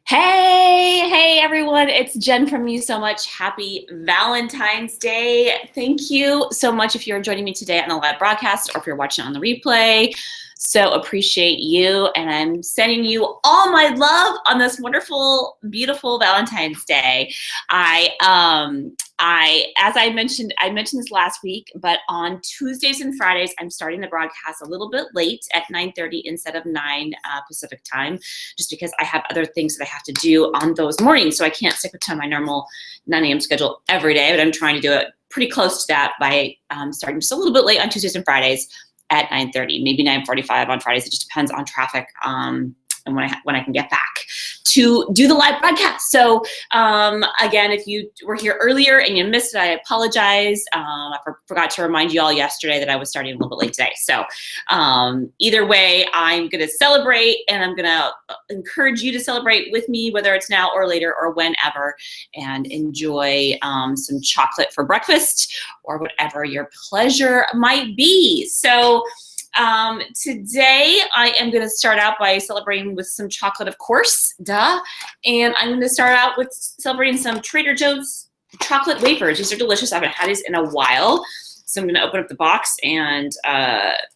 Hey everyone, it's Jen from You So Much. Happy Valentine's Day. Thank you so much if you're joining me today on the live broadcast or if you're watching on the replay. So appreciate you, and I'm sending you all my love on this wonderful, beautiful Valentine's Day. As I mentioned this last week, but on Tuesdays and Fridays, I'm starting the broadcast a little bit late at 9:30 instead of 9 Pacific time, just because I have other things that I have to do on those mornings. So I can't stick to my normal 9 a.m. schedule every day, but I'm trying to do it pretty close to that by starting just a little bit late on Tuesdays and Fridays at 9:30, maybe 9:45 on Fridays. It just depends on traffic and when I can get back to do the live broadcast. So again, if you were here earlier and you missed it, I apologize. I forgot to remind you all yesterday that I was starting a little bit late today. So either way, I'm going to celebrate, and I'm going to encourage you to celebrate with me, whether it's now or later or whenever, and enjoy some chocolate for breakfast or whatever your pleasure might be. So today I am going to start out by celebrating with some chocolate, of course, duh. And I'm going to start out with celebrating some Trader Joe's chocolate wafers. These are delicious. I haven't had these in a while. So I'm going to open up the box and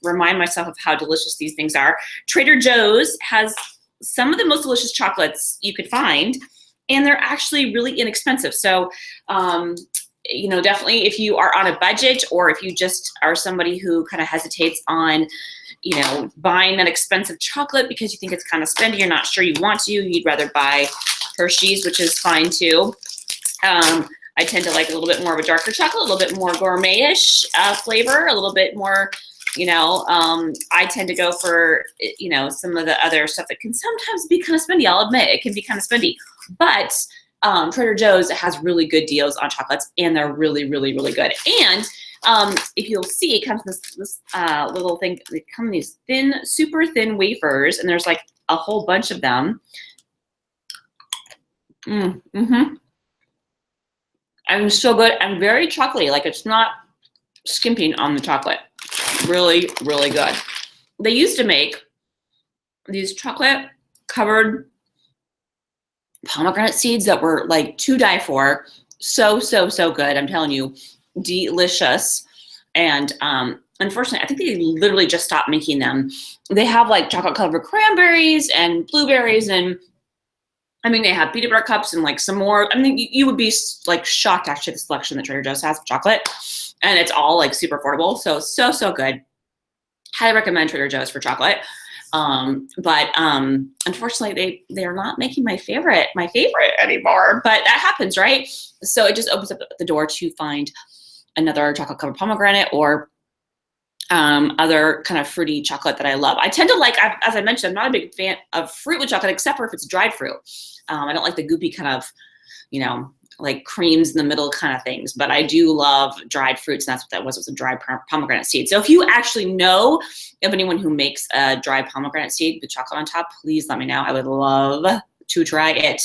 remind myself of how delicious these things are. Trader Joe's has some of the most delicious chocolates you could find, and they're actually really inexpensive. So definitely if you are on a budget, or if you just are somebody who kind of hesitates on, buying that expensive chocolate because you think it's kind of spendy, you're not sure you want to, you'd rather buy Hershey's, which is fine too. I tend to like a little bit more of a darker chocolate, a little bit more gourmet-ish flavor, a little bit more, I tend to go for, some of the other stuff that can sometimes be kind of spendy. I'll admit it can be kind of spendy, but Trader Joe's has really good deals on chocolates, and they're really, really, really good. And if you'll see, it comes in this little thing. They come in these thin, super thin wafers, and there's like a whole bunch of them. And so good and very chocolatey. Like, it's not skimping on the chocolate. Really, really good. They used to make these chocolate covered pomegranate seeds that were like to die for. So good. I'm telling you, delicious. And unfortunately, I think they literally just stopped making them. They have like chocolate covered cranberries and blueberries, and they have peanut butter cups and like some more. You would be like shocked actually the selection that Trader Joe's has of chocolate, and it's all like super affordable. So good. Highly recommend Trader Joe's for chocolate. But unfortunately they are not making my favorite anymore, but that happens, right? So it just opens up the door to find another chocolate covered pomegranate or other kind of fruity chocolate that I love. I tend to like, as I mentioned, I'm not a big fan of fruit with chocolate, except for if it's dried fruit. I don't like the goopy kind of, like creams in the middle kind of things, but I do love dried fruits, and that's what that was a dried pomegranate seed. So if you actually know of anyone who makes a dried pomegranate seed with chocolate on top, please let me know. I would love to try it.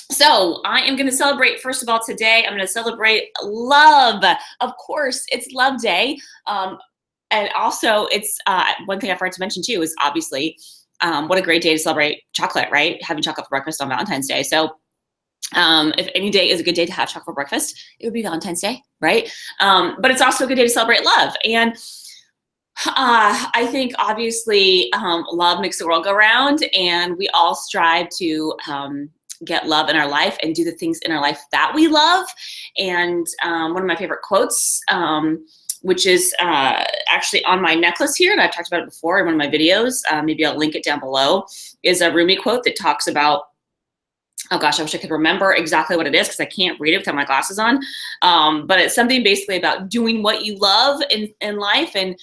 So I am going to celebrate, first of all, today, I'm going to celebrate love. Of course, it's Love Day. And also it's one thing I forgot to mention too is obviously what a great day to celebrate chocolate, right? Having chocolate for breakfast on Valentine's Day. So if any day is a good day to have chocolate for breakfast, it would be Valentine's Day, right? But it's also a good day to celebrate love. And I think obviously love makes the world go round, and we all strive to get love in our life and do the things in our life that we love. And one of my favorite quotes, which is actually on my necklace here, and I've talked about it before in one of my videos, maybe I'll link it down below, is a Rumi quote that talks about, oh gosh, I wish I could remember exactly what it is because I can't read it without my glasses on. But it's something basically about doing what you love in life. And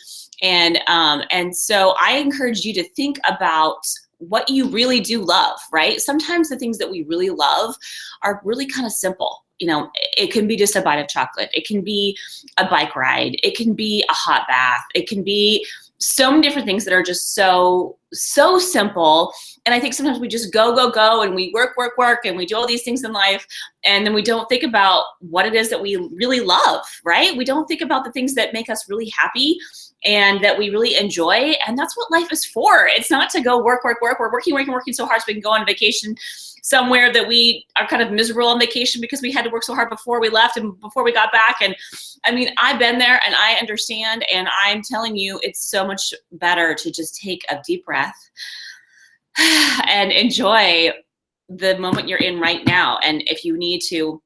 so I encourage you to think about what you really do love, right? Sometimes the things that we really love are really kind of simple. It can be just a bite of chocolate. It can be a bike ride. It can be a hot bath. It can be so many different things that are just so simple. And I think sometimes we just go, and we work, and we do all these things in life. And then we don't think about what it is that we really love, right? We don't think about the things that make us really happy and that we really enjoy. And that's what life is for. It's not to go work. We're working so hard so we can go on vacation somewhere that we are kind of miserable on vacation because we had to work so hard before we left and before we got back. And I mean, I've been there and I understand, and I'm telling you, it's so much better to just take a deep breath and enjoy the moment you're in right now. And if you need to,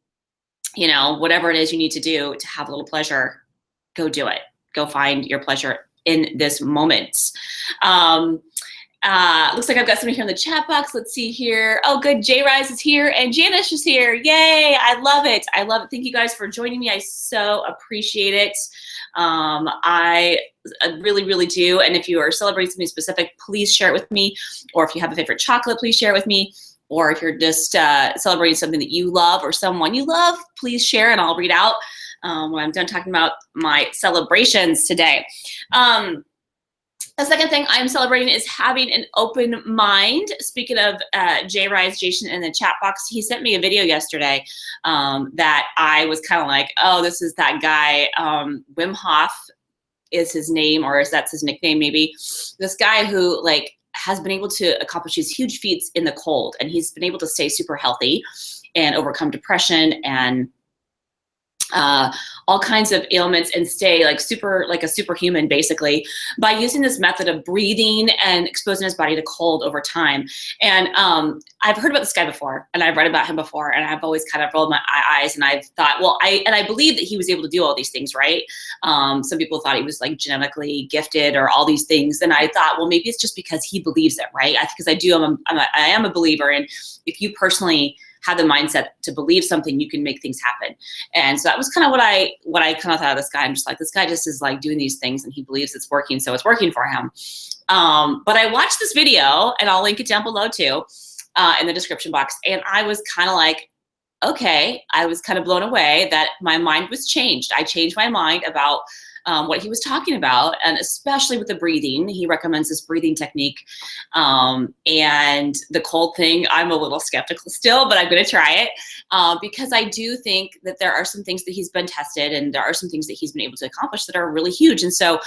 you know, whatever it is you need to do to have a little pleasure, go do it. Go find your pleasure in this moment. Looks like I've got somebody here in the chat box. Let's see here. Oh, good. J Rise is here and Janice is here. Yay. I love it. I love it. Thank you guys for joining me. I so appreciate it. I really, really do. And if you are celebrating something specific, please share it with me. Or if you have a favorite chocolate, please share it with me. Or if you're just celebrating something that you love or someone you love, please share and I'll read out when I'm done talking about my celebrations today. The second thing I'm celebrating is having an open mind. Speaking of J Rise Jason in the chat box, he sent me a video yesterday that I was kind of like, oh, this is that guy. Wim Hof is his name, or that's his nickname maybe. This guy who like has been able to accomplish these huge feats in the cold, and he's been able to stay super healthy and overcome depression and all kinds of ailments and stay like a superhuman basically by using this method of breathing and exposing his body to cold over time. And I've heard about this guy before and I've read about him before, and I've always kind of rolled my eyes and I've thought, well, I believe that he was able to do all these things, right? Some people thought he was like genetically gifted or all these things. And I thought, well, maybe it's just because he believes it, right? Because I am a believer, and if you personally have the mindset to believe something, you can make things happen. And so that was kind of what I kind of thought of this guy. I'm just like, this guy just is like doing these things and he believes it's working, so it's working for him. But I watched this video, and I'll link it down below too, in the description box. And I was kind of like, okay, I was kind of blown away that my mind was changed. I changed my mind about what he was talking about, and especially with the breathing. He recommends this breathing technique. And the cold thing, I'm a little skeptical still, but I'm going to try it because I do think that there are some things that he's been tested, and there are some things that he's been able to accomplish that are really huge. And so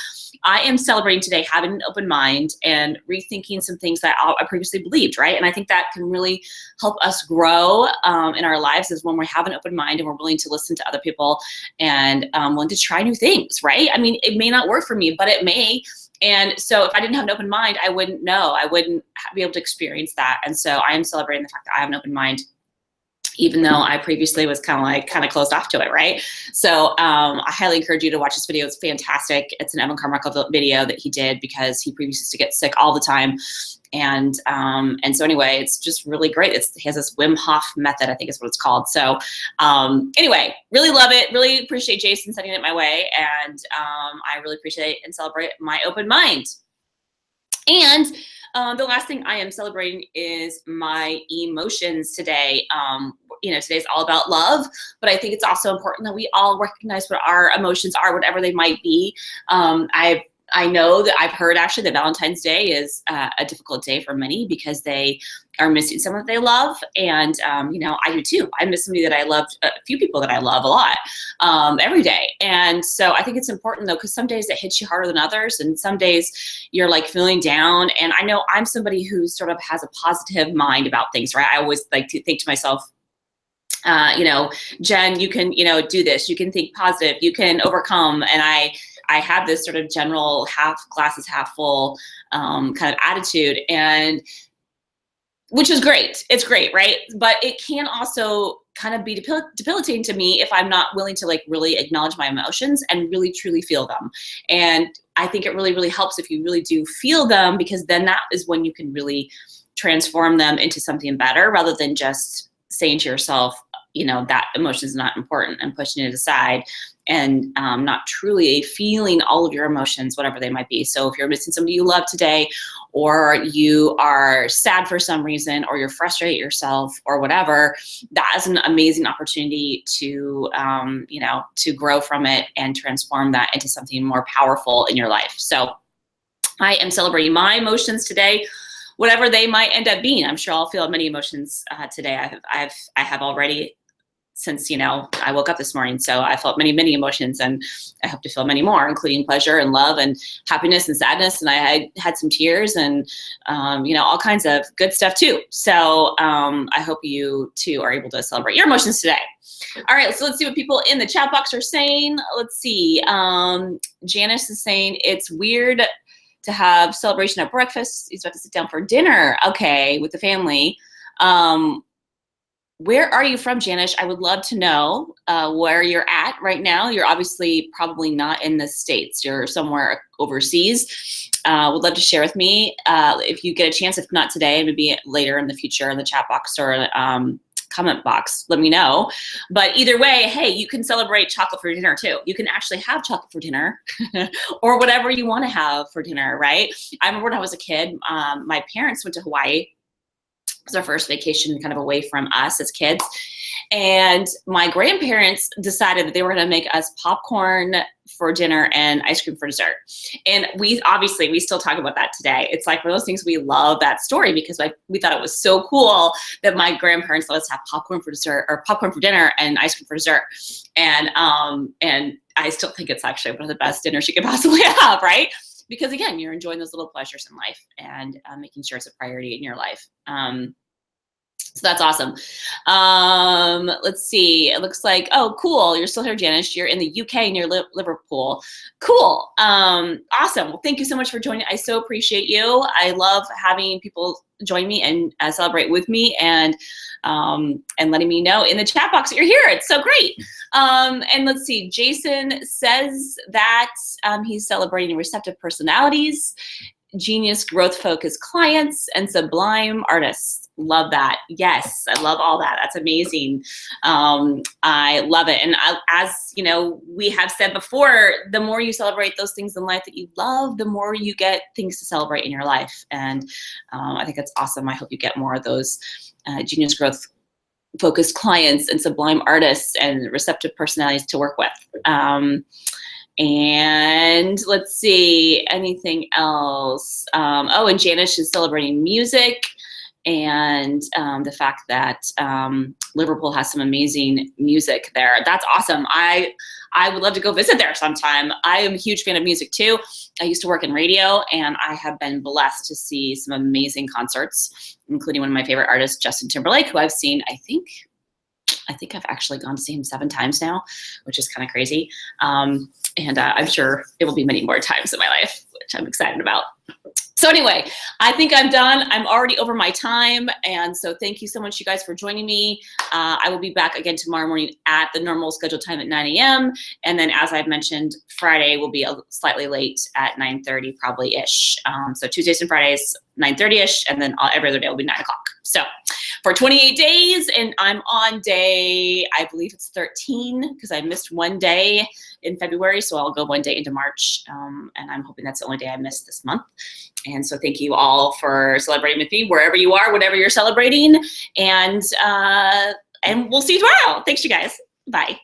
I am celebrating today having an open mind and rethinking some things that I previously believed, right? And I think that can really help us grow in our lives, is when we have an open mind and we're willing to listen to other people and willing to try new things, right? I mean, it may not work for me, but it may. And so if I didn't have an open mind, I wouldn't know. I wouldn't be able to experience that. And so I am celebrating the fact that I have an open mind, even though I previously was kind of closed off to it, right? So I highly encourage you to watch this video. It's fantastic. It's an Evan Carmichael video that he did because he previously used to get sick all the time. And so anyway, it's just really great. He has this Wim Hof method, I think is what it's called. So anyway, really love it. Really appreciate Jason sending it my way. And I really appreciate and celebrate my open mind. And the last thing I am celebrating is my emotions today. Today's all about love, but I think it's also important that we all recognize what our emotions are, whatever they might be. I know that I've heard actually that Valentine's Day is a difficult day for many because they are missing someone that they love. And, I do too. I miss somebody that I loved, a few people that I love a lot every day. And so I think it's important though, because some days it hits you harder than others. And some days you're like feeling down. And I know I'm somebody who sort of has a positive mind about things, right? I always like to think to myself, Jen, you can, do this, you can think positive, you can overcome. And I have this sort of general glass is half full kind of attitude, and which is great. It's great, right? But it can also kind of be debilitating to me if I'm not willing to like really acknowledge my emotions and really truly feel them. And I think it really, really helps if you really do feel them, because then that is when you can really transform them into something better, rather than just saying to yourself, that emotion is not important and pushing it aside and not truly feeling all of your emotions, whatever they might be. So if you're missing somebody you love today, or you are sad for some reason, or you're frustrated yourself or whatever, that is an amazing opportunity to, to grow from it and transform that into something more powerful in your life. So I am celebrating my emotions today, whatever they might end up being. I'm sure I'll feel many emotions today. I have already since, you know, I woke up this morning. So I felt many, many emotions, and I hope to feel many more, including pleasure and love and happiness and sadness. And I had some tears and, you know, all kinds of good stuff too. So I hope you too are able to celebrate your emotions today. All right, so let's see what people in the chat box are saying. Let's see. Janice is saying it's weird to have celebration at breakfast. He's about to sit down for dinner. Okay, with the family. Where are you from, Janice? I would love to know where you're at right now. You're obviously probably not in the States. You're somewhere overseas. Would love to share with me if you get a chance. If not today, maybe later in the future in the chat box or comment box, let me know. But either way, hey, you can celebrate chocolate for dinner too. You can actually have chocolate for dinner or whatever you want to have for dinner, right? I remember when I was a kid, my parents went to Hawaii. It was our first vacation kind of away from us as kids. And my grandparents decided that they were going to make us popcorn for dinner and ice cream for dessert. And we still talk about that today. It's like one of those things, we love that story because we thought it was so cool that my grandparents let us have popcorn for dessert, or popcorn for dinner and ice cream for dessert. And I still think it's actually one of the best dinners you could possibly have, right? Because again, you're enjoying those little pleasures in life and making sure it's a priority in your life. So that's awesome. Let's see. It looks like, oh, cool. You're still here, Janice. You're in the UK near Liverpool. Cool. Awesome. Well, thank you so much for joining. I so appreciate you. I love having people join me and celebrate with me and letting me know in the chat box that you're here. It's so great. And let's see. Jason says that he's celebrating receptive personalities, genius growth focused clients, and sublime artists. Love that. Yes, I love all that. That's amazing. I love it. And as you know, we have said before, the more you celebrate those things in life that you love, the more you get things to celebrate in your life. And I think that's awesome. I hope you get more of those genius growth focused clients and sublime artists and receptive personalities to work with. And let's see, anything else? Oh, and Janice is celebrating music and the fact that Liverpool has some amazing music there. That's awesome. I would love to go visit there sometime. I am a huge fan of music too. I used to work in radio, and I have been blessed to see some amazing concerts, including one of my favorite artists, Justin Timberlake, who I've seen, I think I've actually gone to see him 7 times now, which is kind of crazy. And I'm sure it will be many more times in my life, which I'm excited about. So anyway, I think I'm done. I'm already over my time. And so thank you so much, you guys, for joining me. I will be back again tomorrow morning at the normal scheduled time at 9 a.m. And then, as I've mentioned, Friday will be slightly late at 9:30 probably-ish. So Tuesdays and Fridays, 9:30-ish, and then every other day will be 9 o'clock. So for 28 days, and I'm on day, I believe it's 13, because I missed one day in February, so I'll go one day into March, and I'm hoping that's the only day I missed this month. And so thank you all for celebrating with me, wherever you are, whatever you're celebrating, and we'll see you tomorrow. Thanks, you guys. Bye.